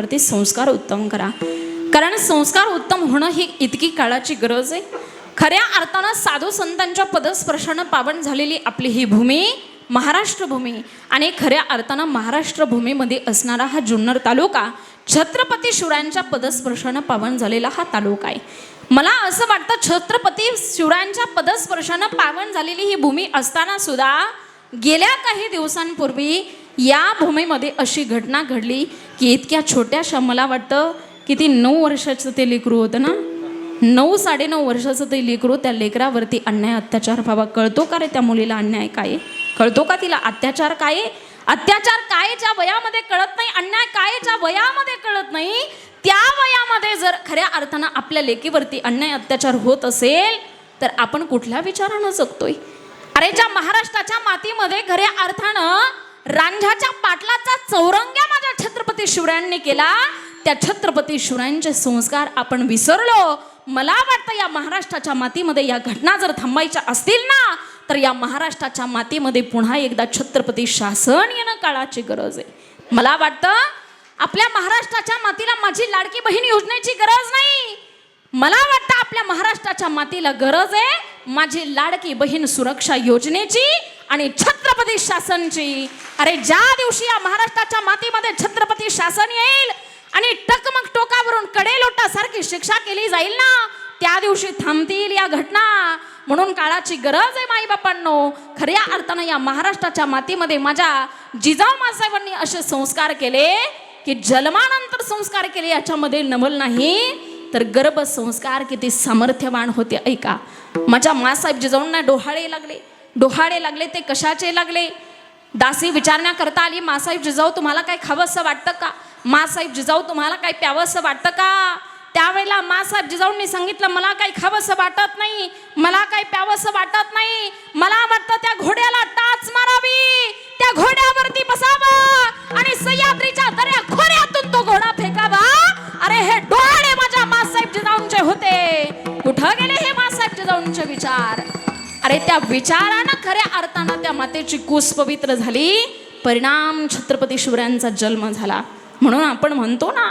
वरती संस्कार उत्तम करा, कारण संस्कार उत्तम होणं ही इतकी काळाची गरज आहे. खऱ्या अर्थानं साधू संतांच्या पदस्पर्शानं पावन झालेली आपली ही भूमी महाराष्ट्र भूमी आणि खऱ्या अर्थानं महाराष्ट्र भूमीमध्ये असणारा हा जुन्नर तालुका छत्रपती शिवरायांच्या पदस्पर्शानं पावन झालेला हा तालुका आहे. मला असं वाटतं छत्रपती शिवरायांच्या पदस्पर्शानं पावन झालेली ही भूमी असताना सुद्धा गेल्या काही दिवसांपूर्वी या भूमीमध्ये अशी घटना घडली की इतक्या छोट्याशा, मला वाटतं किती 9 वर्षाचं ते लेकरू होतं ना, 9-9.5 वर्षाचं ते लेकरू, त्या लेकरावरती अन्याय अत्याचार व्हावा. कळतो का रे त्या मुलीला अन्याय काय? कळतो का तिला अत्याचार काय? अत्याचार काय ज्या वयामध्ये कळत नाही, अन्याय काय ज्या वयामध्ये कळत नाही, त्या वयामध्ये जर खऱ्या अर्थानं आपल्या लेकीवरती अन्याय अत्याचार होत असेल तर आपण कुठल्या विचारानं जगतोय? अरे ज्या महाराष्ट्राच्या मातीमध्ये खऱ्या अर्थानं रांझ्याच्या पाटलाचा चौरंग्या माझ्या छत्रपती शिवरायांनी केला, त्या छत्रपती शिवरायांचे संस्कार आपण विसरलो. मला वाटतं या महाराष्ट्राच्या मातीमध्ये या घटना जर थांबायच्या असतील ना, तर या महाराष्ट्राच्या मातीमध्ये पुन्हा एकदा छत्रपती शासन येणं काळाची गरज आहे. मला वाटतं आपल्या महाराष्ट्राच्या मातीला माझी लाडकी बहीण योजनेची गरज नाही, मला वाटतं आपल्या महाराष्ट्राच्या मातीला गरज आहे माझी लाडकी बहीण सुरक्षा योजनेची आणि छत्रपती शासनची. अरे ज्या दिवशी या महाराष्ट्राच्या मातीमध्ये छत्रपती शासन येईल आणि टकमक टोकावरून कडेलोटासारखी शिक्षा केली जाईल ना, त्या दिवशी थांबतील या घटना. म्हणून काळाची गरज आहे माईबापांनो, खऱ्या अर्थानं या महाराष्ट्राच्या मातीमध्ये माझ्या जिजाऊ मासाहेबांनी असे संस्कार केले की जन्मानंतर संस्कार केले याच्यामध्ये नवल नाही, तर गर्भ संस्कार किती सामर्थ्यवान होते. ऐका, माझ्या मासाहेब जिजाऊंना डोहाळे लागले. ते कशाचे लागले? दासी विचारण्या करता आली, मासाहेब जिजाऊ तुम्हाला काय खावंसं वाटतं का? मासाहेब जिजाऊ तुम्हाला काय प्यावंसं वाटतं का? त्यावेळेला मासाहेब जिजाऊंनी सांगितलं, मला काही खावंसं वाटत नाही, मला काही प्यावंसं वाटत नाही, मला वाटतं त्या घोड्याला टाच मारावी, त्या घोड्यावरती बसावं आणि सह्याद्रीच्या दऱ्या खोऱ्यातून तो घोडा फेकावा. अरे हे डोळे माझ्या मासाहेब जिजाऊंचे होते. कुठं गेले हे मासाहेब जिजाऊंचे विचार? अरे त्या विचारानं खऱ्या अर्थानं त्या मातेची कूस पवित्र झाली, परिणाम छत्रपती शिवरायांचा जन्म झाला. म्हणून आपण म्हणतो ना,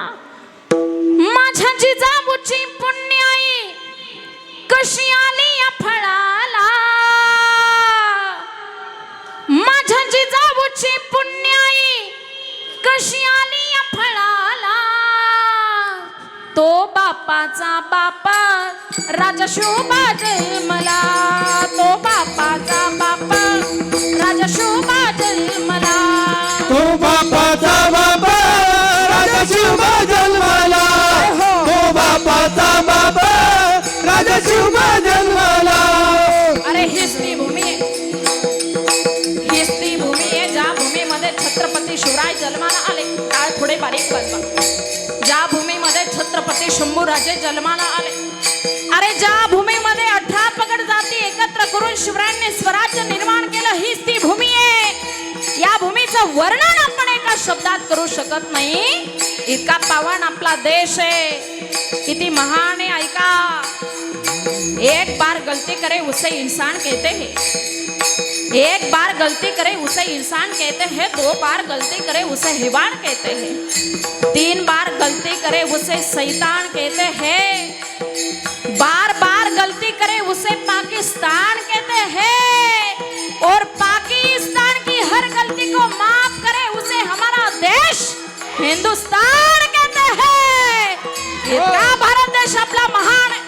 माझ्या जिजाऊची पुण्याई कशी आली या फळाला, माझ्या जिजाऊची पुण्याई कशी आली या फळाला, तो बापाचा बापा राजा शोभा जन्मला, तो बापाचा बापा राजा शोभा जन्मला, तो बापाचा बापा राजा शोभा जन्मला, तो बापाचा बापा राजा शोभा जन्मला. अरे हीच ती भूमी आहे, हीच ती भूमी आहे ज्या भूमीमध्ये छत्रपती शिवराय जन्माला आले. काय पुढे बारीक बसवा, ज्या भूमीमध्ये छत्रपती शंभूराजे जन्माला आले. अरे ज्या भूमीमध्ये 18 पगड जाती एकत्र करून शिवरायांनी स्वराज्य निर्माण केलं, हीच ती भूमी आहे. या भूमीचं वर्णन आपण एका शब्दात करू शकत नाही, इतका पावन आपला देश आहे, किती महान आहे. ऐका, एक बार गलती करे उसे इंसान कहते हैं, एक बार गलती करे उसे इंसान कहते हैं, 2 बार गलती करे उसे हैवान कहते हैं, 3 बार गलती करे उसे शैतान कहते हैं, बार बार गलती करे उसे पाकिस्तान कहते हैं, और पाकिस्तान की हर गलती को माफ करे उसे हमारा देश हिंदुस्तान कहते हैं. इतका भारत देश आपला महान आहे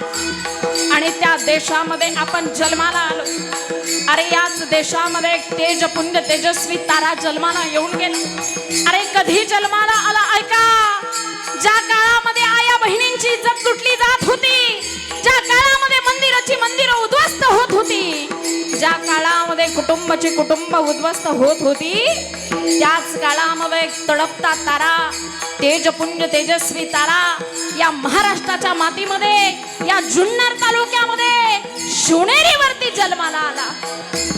आणि त्या देशामध्ये आपण जन्माला आलो. अरे याच देशामध्ये एक तेजपुंज तेजस्वी तारा जन्माला येऊन गेला. अरे कधी जन्माला आला? ऐका, ज्या काळामध्ये आया बहिणींची इज्जत लुटली जात होती, ज्या काळामध्ये मंदिरं उद्ध्वस्त होत होती, ज्या काळामध्ये कुटुंब उद्ध्वस्त होत होती, त्याच काळामध्ये एक तडपता तारा, तेजपुंज तेजस्वी तारा या महाराष्ट्राच्या मातीमध्ये, या जुन्नर तालुक्यामध्ये शिवनेरीवरती जन्माला आला.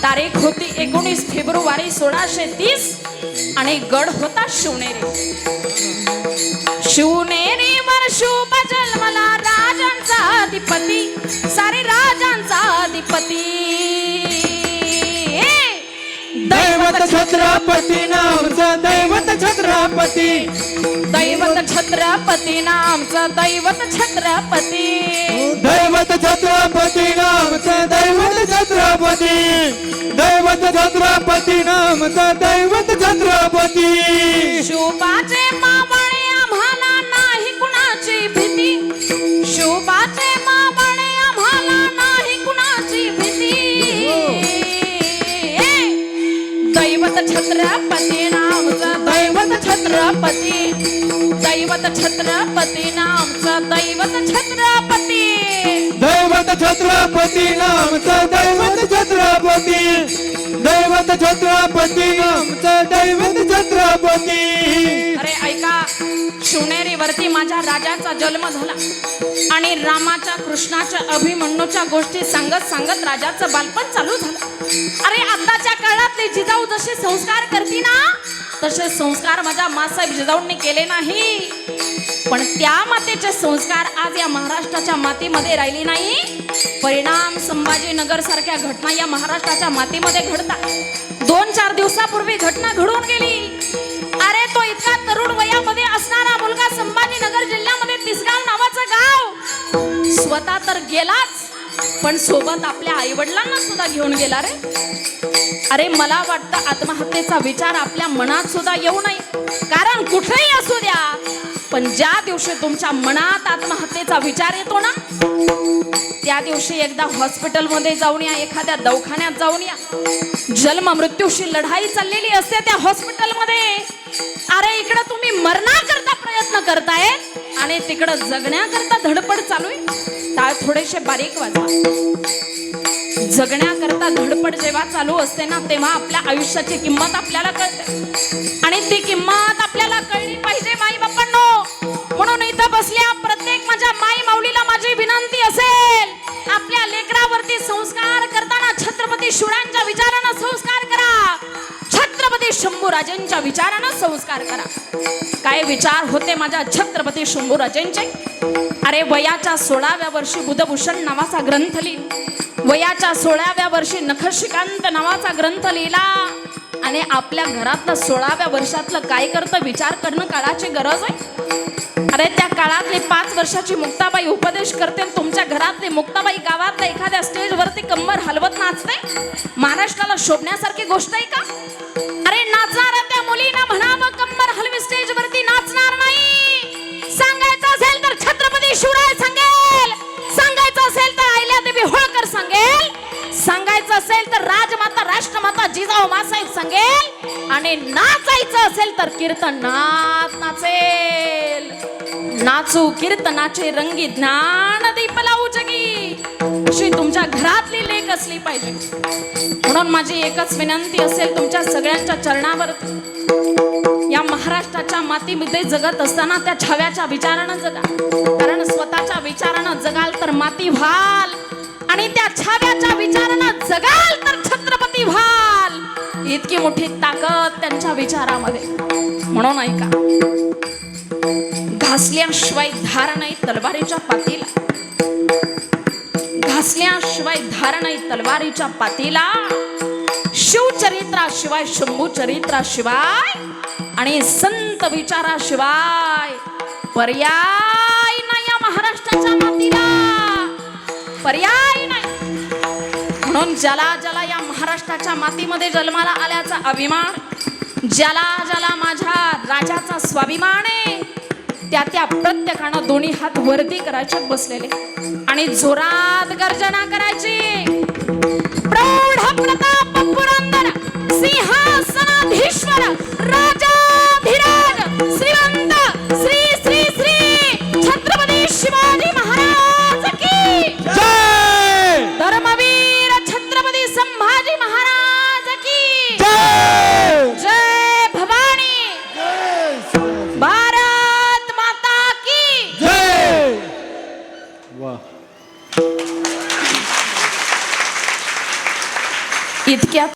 तारीख होती 19 फेब्रुवारी 1630 आणि गड होता शिवनेरी. शिवनेरीवर शुभ जन्मला राजांचा अधिपती, सारे राजांचा अधिपती, दैवत छत्रपती नावचं दैवत छत्रपती दैवत छत्रपती नामचं दैवत छत्रपती दैवत छत्रपती नामचं दैवत छत्रपती दैवत छत्रपती नामचं दैवत छत्रपती शोभाचे मावळे आम्हाला नाही कुणाची भीती शोभाचे मावळे आम्हाला नाही कुणाची भीती दैवत छत्रपती नामचं दैवत छत्रपती दैवत छत्रपती नामचं दैवत छत्रपती दैवत छत्रपती नामचं दैवत छत्रपती दैवत छत्रपती नामचं दैवत छत्रपती अरे ऐका शिवनेरीवरती माझ्या राजाचा जन्म झाला आणि रामाच्या कृष्णाच्या अभिमन्यूच्या गोष्टी सांगत सांगत राजाचं बालपण चालू झालं. अरे आताच्या काळातले जिजाऊ जसे संस्कार करती ना तसे संस्कार माझ्या मासाहेब जिजाऊंनी केले नाही. पण त्या मातेचे संस्कार आज या महाराष्ट्राच्या मातीमध्ये राहिले नाही. परिणाम संभाजीनगर सारख्या घटना या महाराष्ट्राच्या मातीमध्ये घडतात. 2-4 दिवसापूर्वी घटना घडून गेली. अरे तो इतका तरुण वयामध्ये असणारा मुलगा संभाजीनगर जिल्ह्यामध्ये तिसगाव नावाचं गाव स्वतः तर गेलाच पण सोबत आपल्या आई वडिलांना सुद्धा घेऊन गेला रे. अरे मला वाटतं आत्महत्येचा विचार आपल्या मनात सुद्धा येऊ नये. कारण कुठेही असू द्या पण ज्या दिवशी तुमच्या मनात आत्महत्येचा विचार येतो ना त्या दिवशी एकदा हॉस्पिटलमध्ये जाऊन या एखाद्या दवाखान्यात जाऊन या. जन्म मृत्यूशी लढाई चाललेली असते त्या हॉस्पिटलमध्ये. अरे इकडे तुम्ही मरण्याकरता प्रयत्न करताय आणि तिकडे जगण्याकरता धडपड चालू आहे. टाळ थोडेसे बारीक वाजवा. जगण्याकरता धडपड जेव्हा चालू असते ना तेव्हा आपल्या आयुष्याची किंमत आपल्याला कळते आणि ती किंमत आपल्याला कळली पाहिजे माई बापांनो. म्हणून इथं बसल्या प्रत्येक माझ्या माई माऊलीला माझी विनंती असेल आपल्या लेकरावरती संस्कार करताना छत्रपती शिवरायांच्या विचारानं संस्कार करा. छत्रपती शंभूराजेंच्या विचारानं संस्कार करा. काय विचार होते माझ्या छत्रपती शंभूराजेंचे. अरे वयाच्या 16व्या वर्षी बुधभूषण नावाचा ग्रंथ लिहिला. वयाच्या 16व्या वर्षी नखशिकांत नावाचा ग्रंथ लिहिला आणि आपल्या घरातलं 16व्या वर्षातलं काय करतं विचार करणं काळाची गरज आहे. अरे त्या काळातली 5 वर्षाची मुक्ताबाई उपदेश करते तुमच्या घरातली मुक्ताबाई गावातल्या एखाद्या स्टेजवरती कंबर हलवत नाचते. महाराष्ट्राला शोभण्यासारखी गोष्ट आहे का. अरे नाचणाऱ्या त्या मुलींना म्हणावं कंबर हलवी स्टेजवरती नाचणार नाही. सांगायचं असेल तर छत्रपती शिवराय सांगेल. सांगायचं असेल तर अहिल्यादेवी होळकर सांगेल. सांगायचं असेल तर राजमाता राष्ट्रमाता जिजाऊ मासाहेब सांगेल. आणि नाचायचं असेल तर कीर्तनात नाचेल. नाचू कीर्तनाचे रंगी ज्ञान दीप लावू जगी अशी तुमच्या घरातली लेक असली पाहिजे. म्हणून माझी एकच विनंती असेल तुमच्या सगळ्यांच्या चरणावरती या महाराष्ट्राच्या मातीमध्ये जगत असताना त्या छाव्याच्या विचारानं जगा. कारण स्वतःच्या विचारानं जगाल तर माती व्हाल आणि त्या छाव्याच्या विचारानं जगाल तर छत्रपती व्हाल. इतकी मोठी ताकद त्यांच्या विचारामध्ये. म्हणून ऐका घासल्याशिवाय धार नाही तलवारीच्या पातीला. घासल्याशिवाय धार नाही तलवारीच्या पातीला. शिवचरित्राशिवाय शंभू चरित्राशिवाय आणि संत विचाराशिवाय पर्याय नाही या महाराष्ट्राच्या मातीला. पर्याय नाही. म्हणून ज्याला ज्याला या महाराष्ट्राच्या मातीमध्ये जन्माला आल्याचा अभिमान ज्याला ज्याला माझ्या राजाचा स्वाभिमान आहे त्या प्रत्येकानं दोन्ही हात वरती करायचे बसलेले आणि जोरात गर्जना करायची. प्रौढ प्रताप पुरंदर सिंहासनाधीश्वर राजा